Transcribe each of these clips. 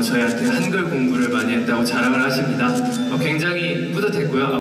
저희한테 한글 공부를 많이 했다고 자랑을 하십니다. 굉장히 뿌듯했고요.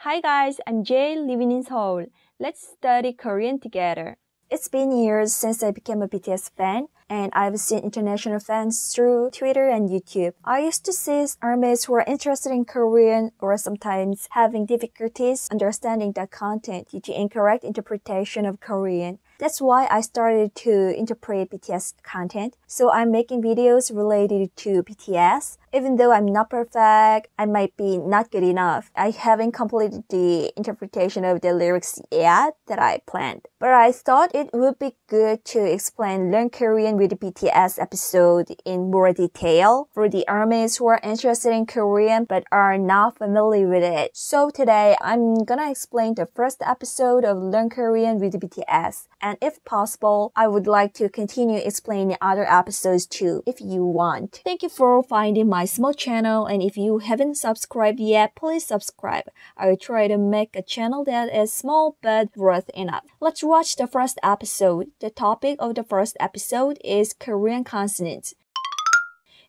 Hi guys, I'm Jay living in Seoul. Let's study Korean together. It's been years since I became a BTS fan, and I've seen international fans through Twitter and YouTube. I used to see armies who are interested in Korean or sometimes having difficulties understanding the content due to incorrect interpretation of Korean. That's why I started to interpret BTS content. So I'm making videos related to BTS. Even though I'm not perfect, I might be not good enough. I haven't completed the interpretation of the lyrics yet that I planned. But I thought it would be good to learn Korean with the BTS episode in more detail for the armies who are interested in Korean but are not familiar with it. So today, I'm gonna explain the first episode of Learn Korean with BTS. And if possible, I would like to continue explaining other episodes too, if you want. Thank you for finding my small channel, and if you haven't subscribed yet, please subscribe. I will try to make a channel that is small but worth enough. Let's watch the first episode. The topic of the first episode is Korean consonants.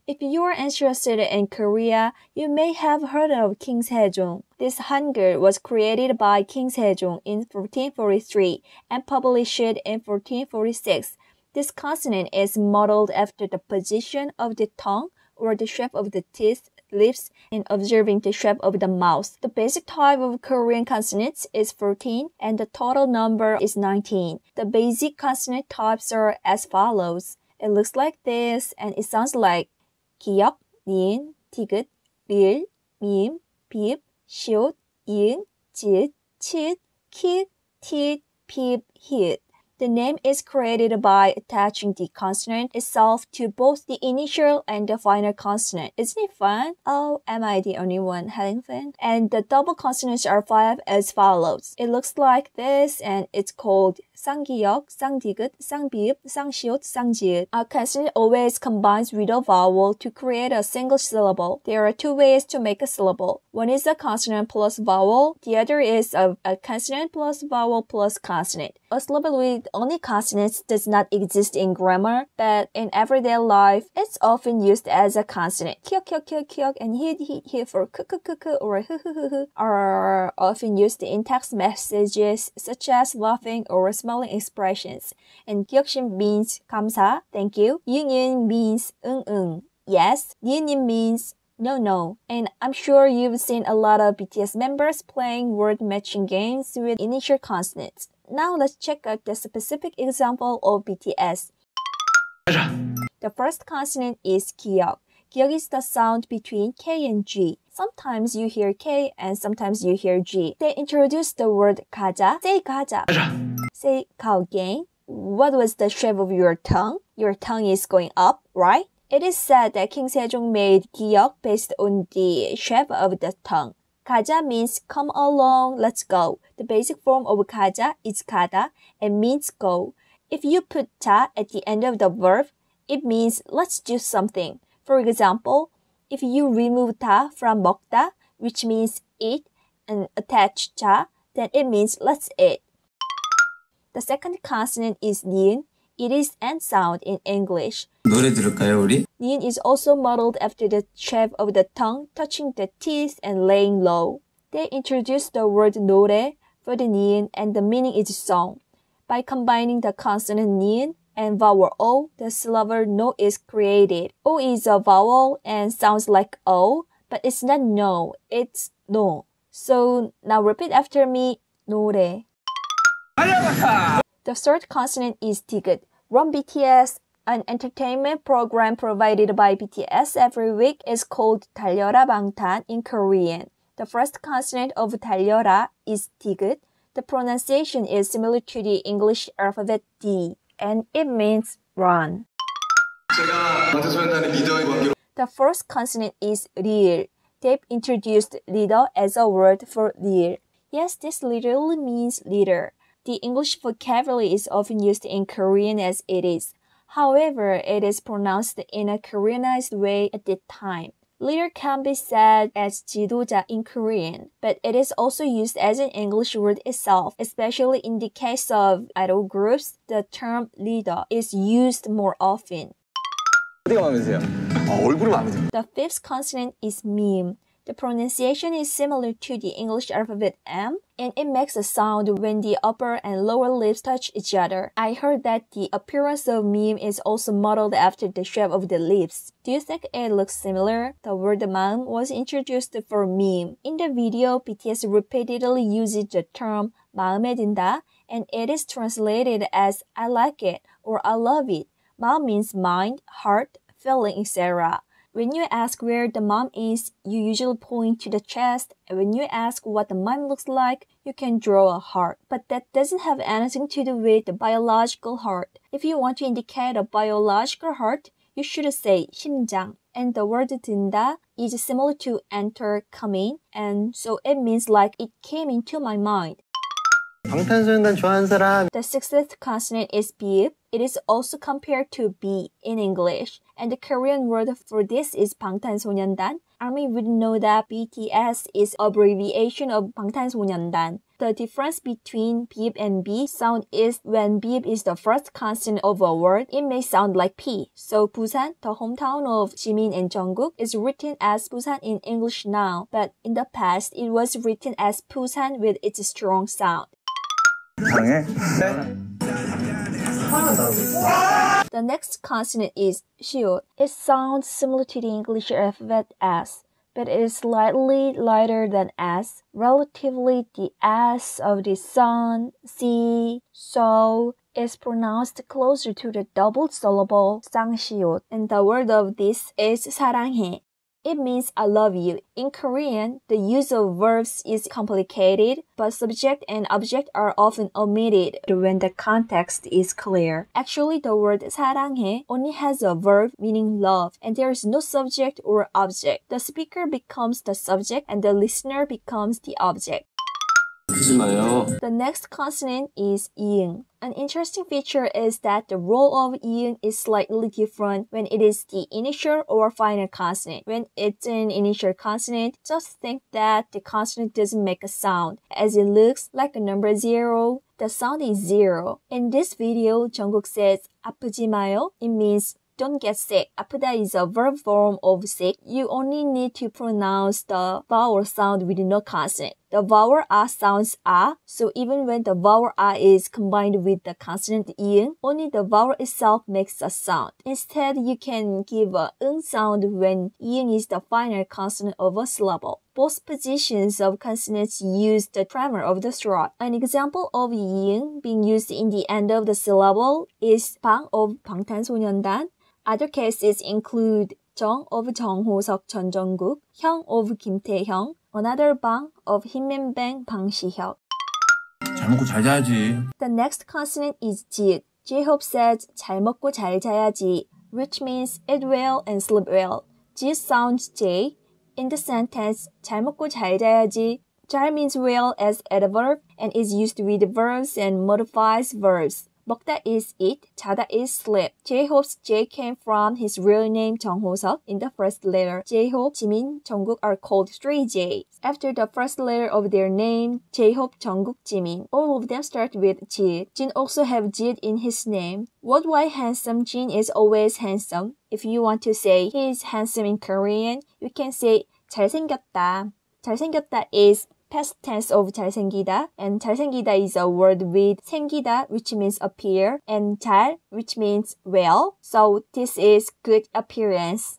If you are interested in Korea, you may have heard of King Sejong. This Hangul was created by King Sejong in 1443 and published in 1446. This consonant is modeled after the position of the tongue or the shape of the teeth, lips, and observing the shape of the mouth. The basic type of Korean consonants is 14 and the total number is 19. The basic consonant types are as follows. It looks like this and it sounds like 기역, 니은, 디귿, 리을, 미음, 비읍, 시옷, 이응, 지읒, 치읒, 키읔, 티읒, 피읍, 히읗. The name is created by attaching the consonant itself to both the initial and the final consonant. Isn't it fun? Oh, am I the only one having fun? And the double consonants are 5 as follows. It looks like this and it's called 쌍기역, 쌍디귿, 쌍비읍, 쌍시옷, 쌍지읒. A consonant always combines with a vowel to create a single syllable. There are two ways to make a syllable. One is a consonant plus vowel. The other is a consonant plus vowel plus consonant. A syllable with only consonants does not exist in grammar, but in everyday life, it's often used as a consonant. Kiok, kiok, kiok, kiok, and hit for k or hu are often used in text messages such as laughing or smiling expressions. And 기억심 means 감사, thank you. 이응이응 means 응, yes. 니은님 means no. And I'm sure you've seen a lot of BTS members playing word matching games with initial consonants. Now let's check out the specific example of BTS. The first consonant is 기역. 기역 is the sound between K and G. Sometimes you hear K and sometimes you hear G. They introduced the word 가자. Say 가자. Say 가오갱. What was the shape of your tongue? Your tongue is going up, right? It is said that King Sejong made 기역 based on the shape of the tongue. 가자 means come along, let's go. The basic form of 가자 is 가다 and means go. If you put 자 at the end of the verb, it means let's do something. For example, if you remove 다 from 먹다, which means eat, and attach 자, then it means let's eat. The second consonant is 니은. It is N sound in English. 노래 들을까요, 우리? 니은 is also modeled after the shape of the tongue, touching the teeth and laying low. They introduced the word 노래 for the 니은 and the meaning is song. By combining the consonant 니은 and vowel O, the syllable no is created. O is a vowel and sounds like O, but it's not no, it's no. So now repeat after me, 노래. The third consonant is 디귿. Run BTS, an entertainment program provided by BTS every week, is called 달려라 방탄 in Korean. The first consonant of 달려라 is 디귿. The pronunciation is similar to the English alphabet D, and it means run. The first consonant is 리을. They've introduced leader as a word for 리을. Yes, this literally means leader. The English vocabulary is often used in Korean as it is. However, it is pronounced in a Koreanized way at the time. Leader can be said as 지도자 in Korean, but it is also used as an English word itself. Especially in the case of idol groups, the term leader is used more often. 어디가 마음에 드세요? 얼굴이 마음에 드세요. The fifth consonant is meme. The pronunciation is similar to the English alphabet M, and it makes a sound when the upper and lower lips touch each other. I heard that the appearance of meme is also modeled after the shape of the lips. Do you think it looks similar? The word meme was introduced for meme. In the video, BTS repeatedly uses the term 마음에 든다, and it is translated as I like it or I love it. 마음 means mind, heart, feeling, etc. When you ask where the mom is, you usually point to the chest, and when you ask what the mom looks like, you can draw a heart. But that doesn't have anything to do with the biological heart. If you want to indicate a biological heart, you should say 심장. And the word 든다 is similar to enter, come in, and so it means like it came into my mind. 방탄소년단 좋아하는 사람. The sixth consonant is beep. It is also compared to B in English, and the Korean word for this is 방탄소년단. ARMY would know that BTS is abbreviation of 방탄소년단. The difference between beep and B sound is when beep is the first consonant of a word, it may sound like P. So Busan, the hometown of Jimin and Jungkook, is written as Busan in English now, but in the past it was written as Busan with its strong sound. 사랑해. The next consonant is 시옷. It sounds similar to the English alphabet S, but it is slightly lighter than S. Relatively, the S of the sun, see, so is pronounced closer to the double syllable 쌍시옷, and the word of this is 사랑해. It means I love you. In Korean, the use of verbs is complicated, but subject and object are often omitted when the context is clear. Actually, the word 사랑해 only has a verb meaning love, and there is no subject or object. The speaker becomes the subject and the listener becomes the object. The next consonant is 이응. An interesting feature is that the role of 이응 is slightly different when it is the initial or final consonant. When it's an initial consonant, just think that the consonant doesn't make a sound, as it looks like a number 0. The sound is 0. In this video, Jungkook says 아프지 마요. It means don't get sick. 아프다 is a verb form of sick. You only need to pronounce the vowel sound with no consonant. The vowel A sounds A, so even when the vowel A is combined with the consonant 이응, only the vowel itself makes a sound. Instead, you can give a 응 sound when 이응 is the final consonant of a syllable. Both positions of consonants use the tremor of the throat. An example of 이응 being used in the end of the syllable is 방 of 방탄소년단. Other cases include 정 of 정호석 전정국, 형 of 김태형, another 방 of 힘맨뱅 방시혁. 잘 먹고 잘 자야지. The next consonant is 지. Jhope said 잘 먹고 잘 자야지, which means eat well and sleep well. 지 sounds J. In the sentence 잘 먹고 잘 자야지, 잘 means well as adverb and is used with verbs and modifies verbs. 먹다 is eat, 자다 is sleep. Jhope's J came from his real name 정호석. In the first letter, Jhope, Jimin, Jungkook are called 3 J's. After the first letter of their name, Jhope, Jungkook, Jimin, all of them start with Ji. Jin also have Ji in his name. Worldwide handsome, Jin is always handsome. If you want to say he is handsome in Korean, you can say 잘생겼다. 잘생겼다 is past tense of 잘생기다, and 잘생기다 is a word with 생기다, which means appear, and 잘, which means well. So this is good appearance.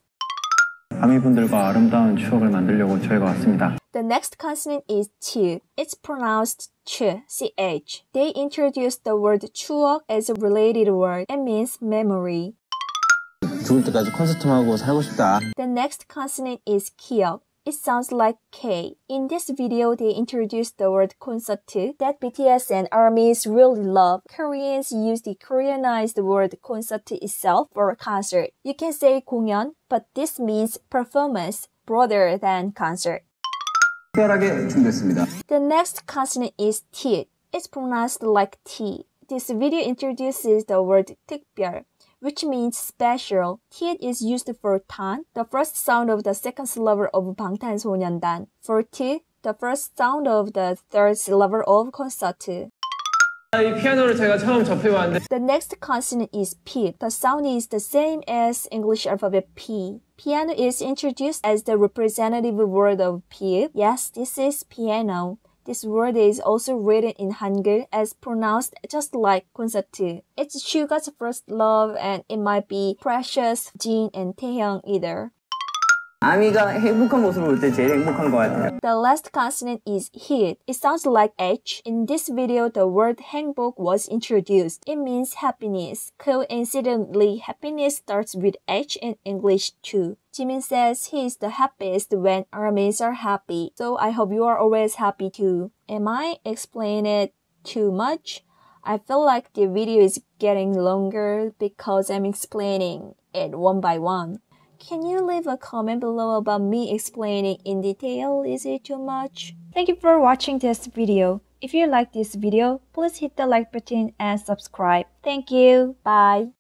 아미분들과 아름다운 추억을 만들려고 저희가 왔습니다. The next consonant is 치. It's pronounced ch, ch. They introduced the word 추억 as a related word. It means memory. 죽을 때까지 콘서트만 하고 살고 싶다. The next consonant is 기억. It sounds like K. In this video, they introduced the word concert that BTS and ARMYs really love. Koreans use the Koreanized word concert itself for concert. You can say 공연, but this means performance, broader than concert. 특별하게 준비했습니다. The next consonant is T. It's pronounced like T. This video introduces the word 특별, which means special. T is used for tan, the first sound of the second syllable of 방탄소년단. For T, the first sound of the third syllable of concert. 이 피아노를 제가 처음 접해봤는데 The next consonant is P. The sound is the same as English alphabet P. Piano is introduced as the representative word of P. Yes, this is piano. This word is also written in Hangul as pronounced just like concert. It's Suga's first love and it might be Precious, Jin, and Taehyung either. 아미가 행복한 모습을 볼 때 제일 행복한 것 같아요. The last consonant is hit. It sounds like H. In this video, the word 행복 was introduced. It means happiness. Coincidentally, happiness starts with H in English too. Jimin says he is the happiest when armies are happy. So I hope you are always happy too. Am I explaining it too much? I feel like the video is getting longer because I'm explaining it one by one. Can you leave a comment below about me explaining in detail? Is it too much? Thank you for watching this video. If you like this video, please hit the like button and subscribe. Thank you. Bye.